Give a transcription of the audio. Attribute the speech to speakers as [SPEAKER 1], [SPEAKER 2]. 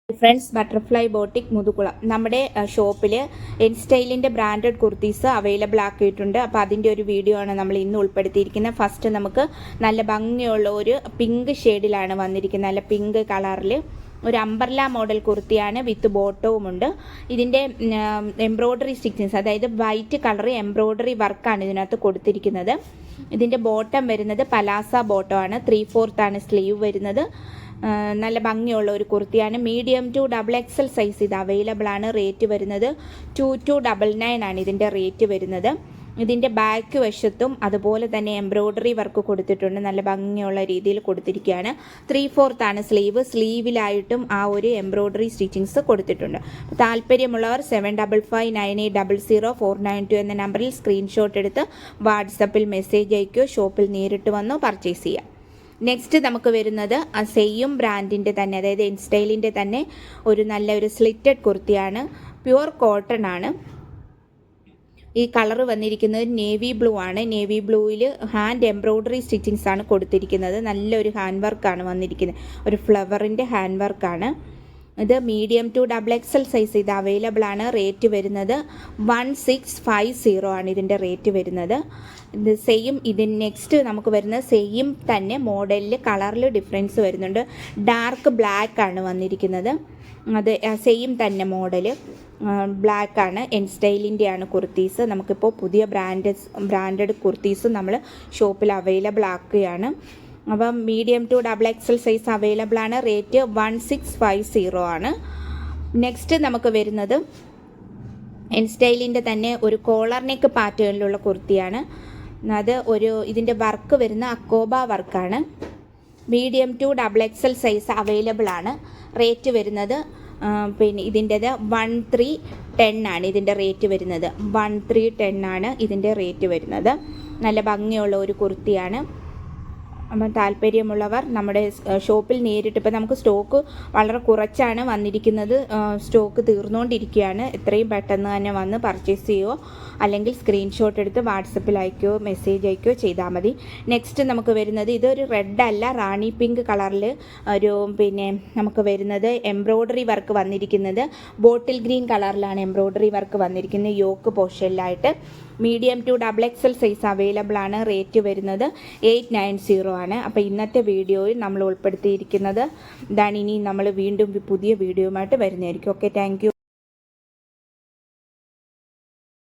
[SPEAKER 1] Friends butterfly boutique Muthukulam നമ്മുടെ ഷോപ്പിൽ എൻസ്റ്റൈലിൻ്റെ branded kurtis available ആക്കിയിട്ടുണ്ട്. അപ്പോൾ അതിൻ്റെ ഒരു വീഡിയോ ആണ് നമ്മൾ ഇന്ന് ഉൾപ്പെടുത്തിയിരിക്കുന്നത്. ഫസ്റ്റ് നമുക്ക് നല്ല ഭംഗിയുള്ള ഒരു പിങ്ക് ഷെയ്ഡിലാണ് വന്നിരിക്കുന്നത്. നല്ല പിങ്ക് കളറിൽ ഒരു അംബർല മോഡൽ കുർത്തിയാണ്, വിത്ത് ബോട്ടവുമുണ്ട്. ഇതിൻ്റെ എംബ്രോയ്ഡറി സ്റ്റിച്ചിങ്സ്, അതായത് വൈറ്റ് കളർ എംബ്രോയ്ഡറി വർക്കാണ് ഇതിനകത്ത് കൊടുത്തിരിക്കുന്നത്. ഇതിൻ്റെ ബോട്ടം വരുന്നത് പലാസ ബോട്ടമാണ്. 3/4 ആണ് സ്ലീവ് വരുന്നത്. നല്ല ഭംഗിയുള്ള ഒരു കുർത്തിയാണ്. മീഡിയം ടു XXL സൈസ് ഇത് അവൈലബിൾ ആണ്. റേറ്റ് വരുന്നത് 2299 ആണ് ഇതിൻ്റെ റേറ്റ് വരുന്നത്. ഇതിൻ്റെ ബാക്ക് വശത്തും അതുപോലെ തന്നെ എംബ്രോയ്ഡറി വർക്ക് കൊടുത്തിട്ടുണ്ട്. നല്ല ഭംഗിയുള്ള രീതിയിൽ കൊടുത്തിരിക്കുകയാണ്. 3/4 ആണ് സ്ലീവ്. സ്ലീവിലായിട്ടും ആ ഒരു എംബ്രോയ്ഡറി സ്റ്റിച്ചിങ്സ് കൊടുത്തിട്ടുണ്ട്. താല്പര്യമുള്ളവർ 7559800492 എന്ന നമ്പറിൽ സ്ക്രീൻഷോട്ട് എടുത്ത് വാട്സപ്പിൽ മെസ്സേജ് അയക്കുകയോ ഷോപ്പിൽ നേരിട്ട് വന്നോ പർച്ചേസ് ചെയ്യാം. നെക്സ്റ്റ് നമുക്ക് വരുന്നത് സെയിം ബ്രാൻഡിൻ്റെ തന്നെ, അതായത് എൻസ്റ്റൈലിൻ്റെ തന്നെ ഒരു നല്ലൊരു സ്ലിറ്റഡ് കുർത്തിയാണ്. പ്യുവർ കോട്ടൺ ആണ്. ഈ കളർ വന്നിരിക്കുന്നത് നേവി ബ്ലൂ ആണ്. നേവി ബ്ലൂവിൽ ഹാൻഡ് എംബ്രോയ്ഡറി സ്റ്റിച്ചിങ്സ് ആണ് കൊടുത്തിരിക്കുന്നത്. നല്ലൊരു ഹാൻഡ് വർക്കാണ് വന്നിരിക്കുന്നത്. ഒരു ഫ്ലവറിൻ്റെ ഹാൻഡ് വർക്കാണ്. ഇത് മീഡിയം ടു XXL സൈസ് ഇത് അവൈലബിൾ ആണ്. റേറ്റ് വരുന്നത് 1650 ആണ് ഇതിൻ്റെ റേറ്റ് വരുന്നത്. ഇത് സെയിം ഇതിന് നെക്സ്റ്റ് നമുക്ക് വരുന്നത് സെയിം തന്നെ മോഡലിൽ കളറിൽ ഡിഫറൻസ് വരുന്നുണ്ട്. ഡാർക്ക് ബ്ലാക്ക് ആണ് വന്നിരിക്കുന്നത്. അത് സെയിം തന്നെ മോഡൽ ബ്ലാക്ക് ആണ്. എൻസ്റ്റൈലിൻ്റെ ആണ് കുർത്തീസ്. നമുക്കിപ്പോൾ പുതിയ ബ്രാൻഡഡ് കുർത്തീസ് നമ്മൾ ഷോപ്പിൽ അവൈലബിൾ ആക്കുകയാണ്. അപ്പം medium to XXL size available ആണ്. റേറ്റ് 1650 ആണ്. നെക്സ്റ്റ് നമുക്ക് വരുന്നത് എൻസ്റ്റൈലിൻ്റെ തന്നെ ഒരു കോളർ നെക്ക് പാറ്റേണിലുള്ള കുർത്തിയാണ്. അത് ഇതിൻ്റെ വർക്ക് വരുന്ന അക്കോബ വർക്കാണ്. Medium to XXL size available ആണ്. റേറ്റ് വരുന്നത് പിന്നെ ഇതിൻ്റെത് 1310 ആണ് ഇതിൻ്റെ റേറ്റ് വരുന്നത്. 1310 ആണ് ഇതിൻ്റെ റേറ്റ് വരുന്നത്. നല്ല ഭംഗിയുള്ള ഒരു കുർത്തിയാണ്. അപ്പം താല്പര്യമുള്ളവർ നമ്മുടെ ഷോപ്പിൽ നേരിട്ട്, ഇപ്പോൾ നമുക്ക് സ്റ്റോക്ക് വളരെ കുറച്ചാണ് വന്നിരിക്കുന്നത്. സ്റ്റോക്ക് തീർന്നുകൊണ്ടിരിക്കുകയാണ്. എത്രയും പെട്ടെന്ന് തന്നെ വന്ന് പർച്ചേസ് ചെയ്യുകയോ അല്ലെങ്കിൽ സ്ക്രീൻഷോട്ട് എടുത്ത് വാട്സപ്പിൽ അയക്കുകയോ മെസ്സേജ് അയക്കുകയോ ചെയ്താൽ മതി. നെക്സ്റ്റ് നമുക്ക് വരുന്നത് ഇതൊരു റെഡ് അല്ല, റാണി പിങ്ക് കളറിൽ ഒരു നമുക്ക് വരുന്നത് എംബ്രോയ്ഡറി വർക്ക് വന്നിരിക്കുന്നത്. ബോട്ടിൽ ഗ്രീൻ കളറിലാണ് എംബ്രോയ്ഡറി വർക്ക് വന്നിരിക്കുന്നത് യോക്ക് പോർഷനിലായിട്ട്. Medium to XXL size available ആണ്. റേറ്റ് വരുന്നത് 890 ആണ്. അപ്പോൾ ഇന്നത്തെ വീഡിയോയിൽ നമ്മൾ ഉൾപ്പെടുത്തിയിരിക്കുന്നത് ഇതാണ്. ഇനി നമ്മൾ വീണ്ടും പുതിയ വീഡിയോയുമായിട്ട് വരുന്നതായിരിക്കും. Okay, thank you.